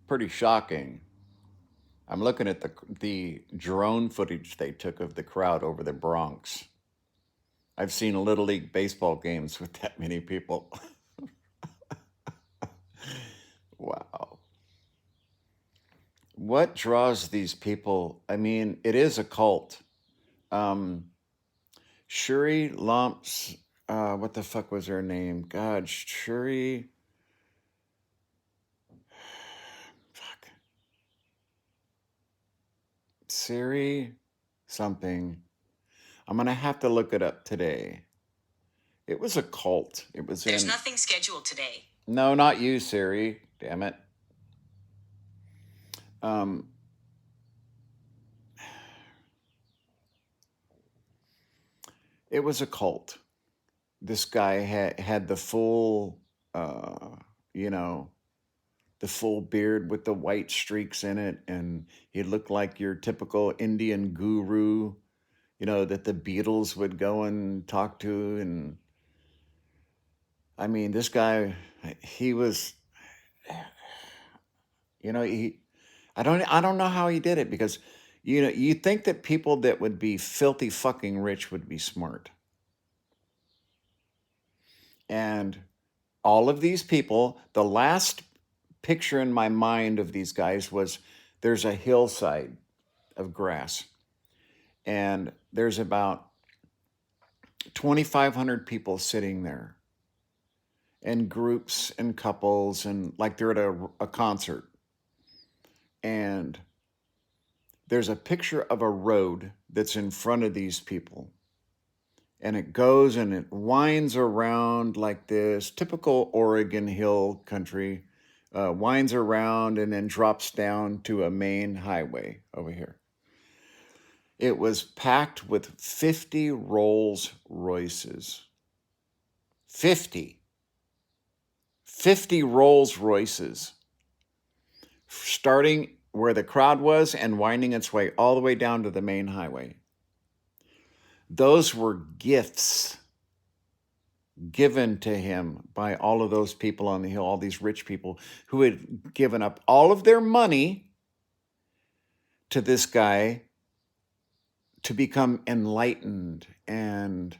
pretty shocking. I'm looking at the drone footage they took of the crowd over the Bronx. I've seen Little League baseball games with that many people. Wow. What draws these people? I mean, it is a cult. Um, Shuri Lumps, what the fuck was her name? God, Shuri. Fuck. Siri something. I'm going to have to look it up today. It was a cult. It was There's in. nothing scheduled today. No, not you, Siri. Damn it. Um, it was a cult. This guy had the full, uh, you know, the full beard with the white streaks in it, and he looked like your typical Indian guru, that the Beatles would go and talk to. And I mean, this guy, he was, he, I don't know how he did it, because, you think that people that would be filthy fucking rich would be smart. And all of these people, the last picture in my mind of these guys was, there's a hillside of grass, and there's about 2,500 people sitting there, in groups and couples, and like they're at a concert. And there's a picture of a road that's in front of these people, and it goes and it winds around like this, typical Oregon hill country, winds around and then drops down to a main highway over here. It was packed with 50 Rolls Royces. 50. 50 Rolls Royces, starting where the crowd was and winding its way all the way down to the main highway. Those were gifts given to him by all of those people on the hill, all these rich people who had given up all of their money to this guy to become enlightened. And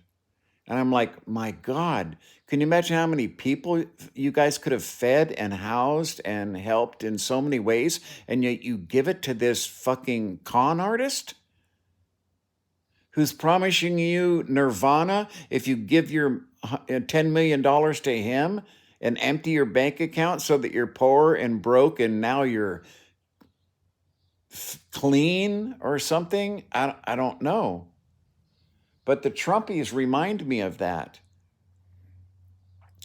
I'm like, my God, can you imagine how many people you guys could have fed and housed and helped in so many ways, and yet you give it to this fucking con artist who's promising you nirvana if you give your $10 million to him and empty your bank account so that you're poor and broke and now you're clean or something? I don't know. But the Trumpies remind me of that.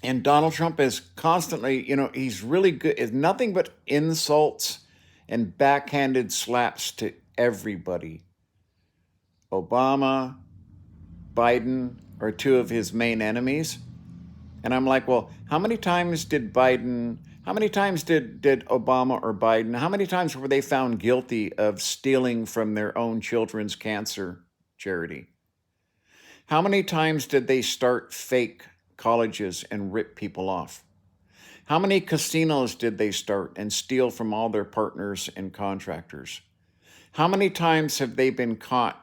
And Donald Trump is constantly, he's really good. It's nothing but insults and backhanded slaps to everybody. Obama, Biden are two of his main enemies. And I'm like, well, how many times did Obama or Biden, how many times were they found guilty of stealing from their own children's cancer charity? How many times did they start fake colleges and rip people off? How many casinos did they start and steal from all their partners and contractors? How many times have they been caught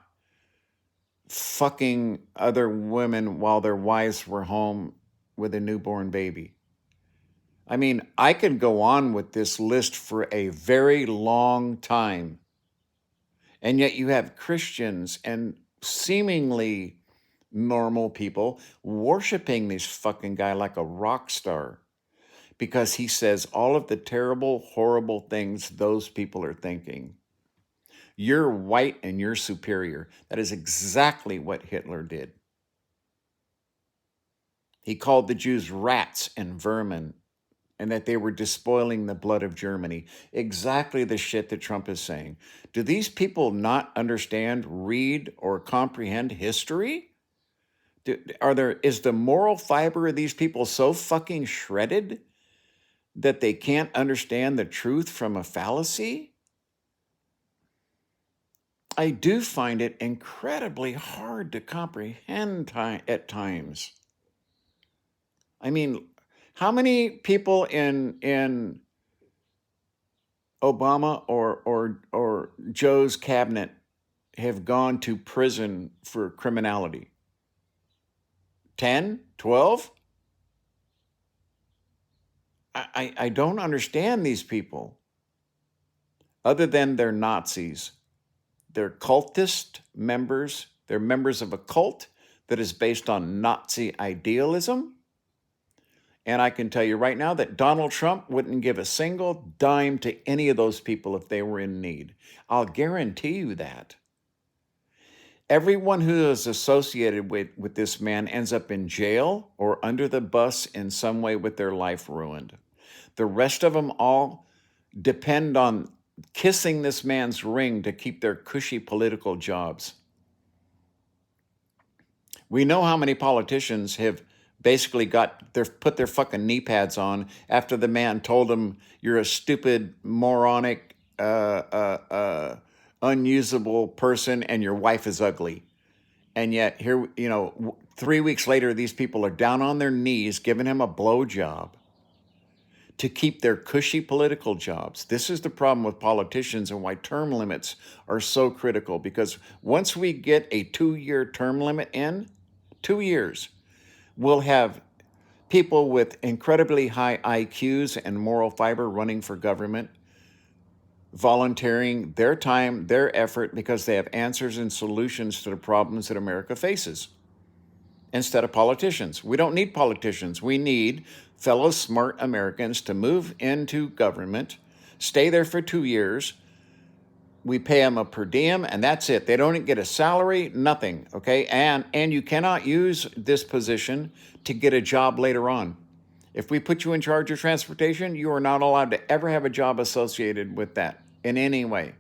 fucking other women while their wives were home with a newborn baby? I mean, I could go on with this list for a very long time. And yet you have Christians and seemingly normal people worshiping this fucking guy like a rock star, because he says all of the terrible, horrible things those people are thinking. You're white and you're superior. That is exactly what Hitler did. He called the Jews rats and vermin, and that they were despoiling the blood of Germany. Exactly the shit that Trump is saying. Do these people not understand, read, or comprehend history? Is the moral fiber of these people so fucking shredded that they can't understand the truth from a fallacy? I do find it incredibly hard to comprehend at times. I mean, how many people in Obama or Joe's cabinet have gone to prison for criminality? 10, 12? I don't understand these people other than they're Nazis. They're cultist members. They're members of a cult that is based on Nazi idealism. And I can tell you right now that Donald Trump wouldn't give a single dime to any of those people if they were in need. I'll guarantee you that. Everyone who is associated with this man ends up in jail or under the bus in some way with their life ruined. The rest of them all depend on kissing this man's ring to keep their cushy political jobs. We know how many politicians have basically put their fucking knee pads on after the man told them you're a stupid, moronic, unusable person and your wife is ugly. And yet here, 3 weeks later, these people are down on their knees giving him a blowjob to keep their cushy political jobs. This is the problem with politicians and why term limits are so critical, because once we get a 2-year term limit in, 2 years, we'll have people with incredibly high IQs and moral fiber running for government, volunteering their time, their effort, because they have answers and solutions to the problems that America faces, instead of politicians. We don't need politicians. We need fellow smart Americans to move into government, stay there for 2 years. We pay them a per diem, and that's it. They don't get a salary, nothing, okay? And you cannot use this position to get a job later on. If we put you in charge of transportation, you are not allowed to ever have a job associated with that in any way.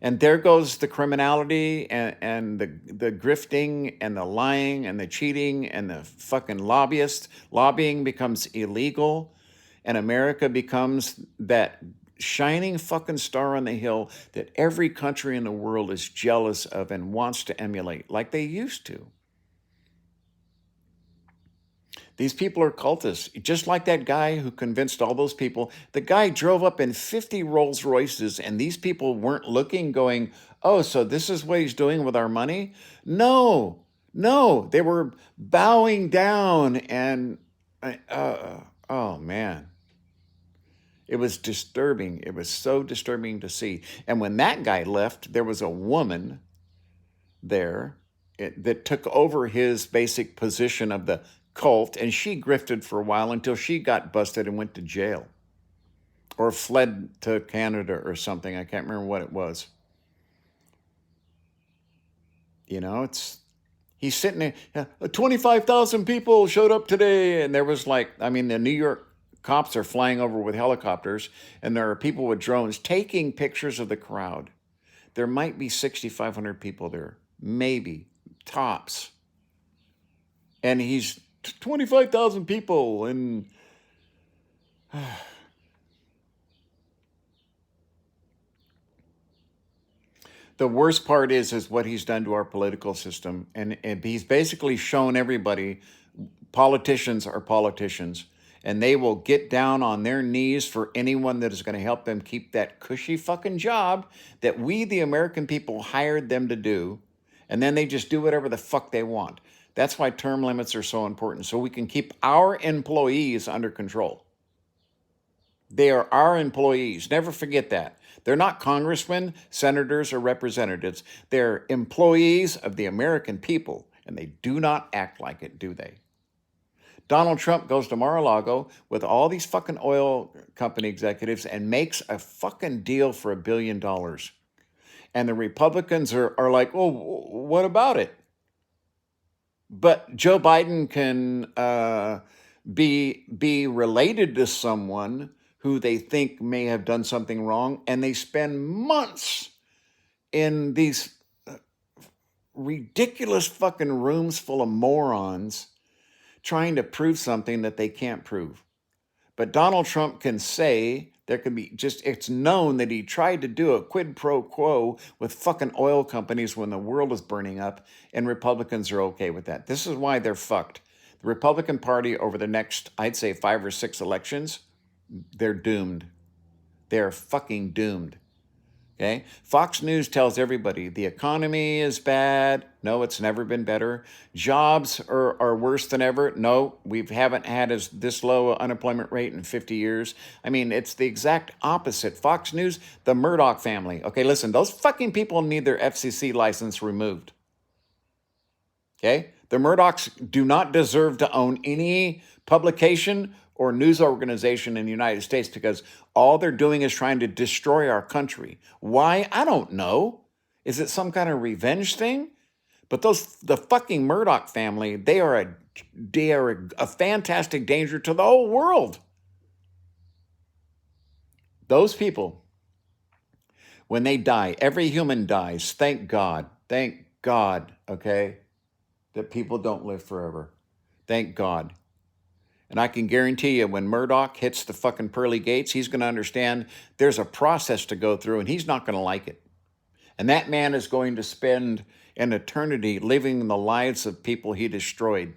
And there goes the criminality and the grifting and the lying and the cheating and the fucking lobbyists. Lobbying becomes illegal, and America becomes that shining fucking star on the hill that every country in the world is jealous of and wants to emulate like they used to. These people are cultists, just like that guy who convinced all those people. The guy drove up in 50 Rolls Royces, and these people weren't looking, going, oh, so this is what he's doing with our money? No, no, they were bowing down and, oh man. It was disturbing. It was so disturbing to see. And when that guy left, there was a woman there that took over his basic position of the cult, and she grifted for a while until she got busted and went to jail or fled to Canada or something. I can't remember what it was. He's sitting there. 25,000 people showed up today, and there was the New York cops are flying over with helicopters, and there are people with drones taking pictures of the crowd. There might be 6,500 people there, maybe, tops. And he's 25,000 people, and the worst part is what he's done to our political system. And he's basically shown everybody politicians are politicians, and they will get down on their knees for anyone that is going to help them keep that cushy fucking job that we, the American people, hired them to do. And then they just do whatever the fuck they want. That's why term limits are so important, so we can keep our employees under control. They are our employees. Never forget that. They're not congressmen, senators, or representatives. They're employees of the American people, and they do not act like it, do they? Donald Trump goes to Mar-a-Lago with all these fucking oil company executives and makes a fucking deal for $1 billion. And the Republicans are like, oh, what about it? But Joe Biden can be related to someone who they think may have done something wrong, and they spend months in these ridiculous fucking rooms full of morons trying to prove something that they can't prove. But Donald Trump can say, it's known that he tried to do a quid pro quo with fucking oil companies when the world is burning up, and Republicans are okay with that. This is why they're fucked. The Republican Party over the next, I'd say 5 or 6 elections, they're doomed. They're fucking doomed. Okay? Fox News tells everybody the economy is bad. No, it's never been better. Jobs are worse than ever. No, we haven't had this low unemployment rate in 50 years. I mean, it's the exact opposite. Fox News, the Murdoch family. Okay, listen, those fucking people need their FCC license removed. Okay? The Murdochs do not deserve to own any publication or news organization in the United States because all they're doing is trying to destroy our country. Why? I don't know. Is it some kind of revenge thing? But the fucking Murdoch family, they are a fantastic danger to the whole world. Those people, when they die, every human dies. Thank God, okay, that people don't live forever. Thank God. And I can guarantee you when Murdoch hits the fucking pearly gates, he's going to understand there's a process to go through and he's not going to like it. And that man is going to spend an eternity living the lives of people he destroyed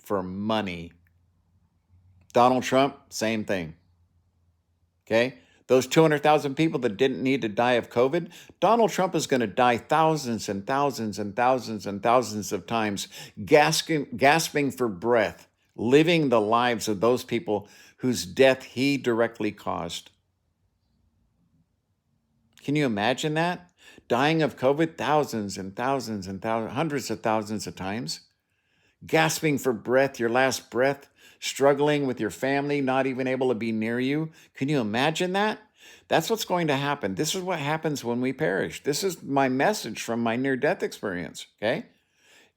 for money. Donald Trump, same thing. Okay? Those 200,000 people that didn't need to die of COVID, Donald Trump is going to die thousands and thousands and thousands and thousands of times, gasping for breath, living the lives of those people whose death he directly caused. Can you imagine that? Dying of COVID thousands and thousands and thousands, hundreds of thousands of times. Gasping for breath, your last breath, struggling with your family, not even able to be near you. Can you imagine that? That's what's going to happen. This is what happens when we perish. This is my message from my near-death experience, okay?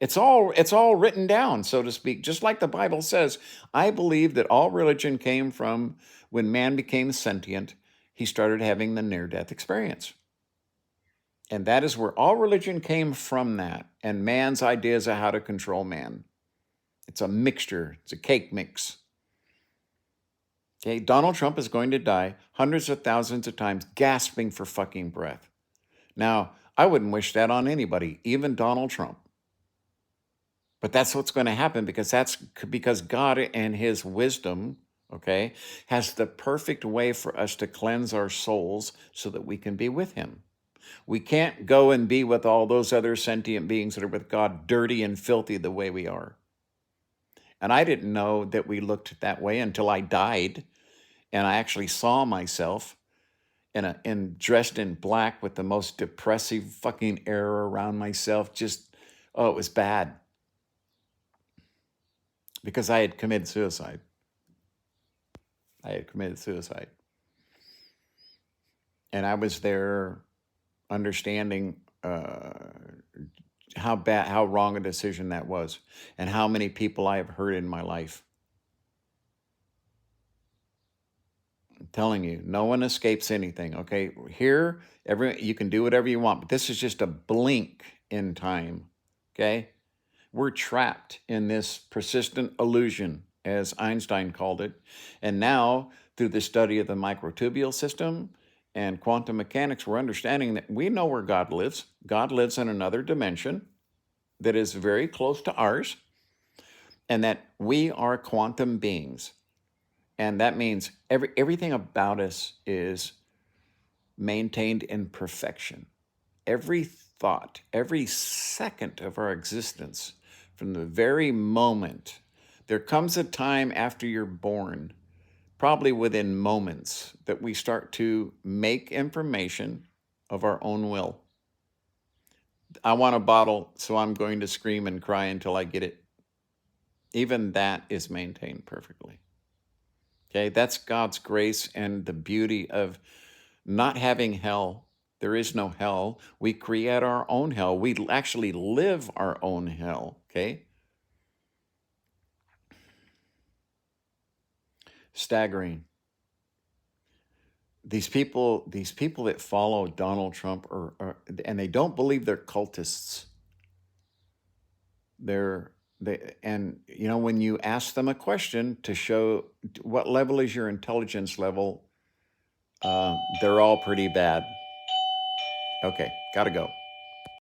It's all written down, so to speak, just like the Bible says. I believe that all religion came from when man became sentient, he started having the near-death experience. And that is where all religion came from, that, and man's ideas of how to control man. It's a mixture. It's a cake mix. Okay, Donald Trump is going to die hundreds of thousands of times, gasping for fucking breath. Now, I wouldn't wish that on anybody, even Donald Trump. But that's what's going to happen because God in his wisdom, okay, has the perfect way for us to cleanse our souls so that we can be with him. We can't go and be with all those other sentient beings that are with God dirty and filthy the way we are. And I didn't know that we looked that way until I died. And I actually saw myself dressed in black with the most depressive fucking air around myself. Oh, it was bad. Because I had committed suicide. And I was there understanding how wrong a decision that was, and how many people I have hurt in my life. I'm telling you, no one escapes anything, okay? Here, you can do whatever you want, but this is just a blink in time, okay? We're trapped in this persistent illusion, as Einstein called it. And now, through the study of the microtubule system and quantum mechanics, we're understanding that we know where God lives. God lives in another dimension that is very close to ours, and that we are quantum beings. And that means everything about us is maintained in perfection. Every thought, every second of our existence, from the very moment, there comes a time after you're born, probably within moments, that we start to make information of our own will. I want a bottle, so I'm going to scream and cry until I get it. Even that is maintained perfectly. Okay, that's God's grace and the beauty of not having hell. There is no hell. We create our own hell. We actually live our own hell, okay? Staggering. These people that follow Donald Trump and they don't believe they're cultists. And when you ask them a question to show what level is your intelligence level, they're all pretty bad. Okay, gotta go.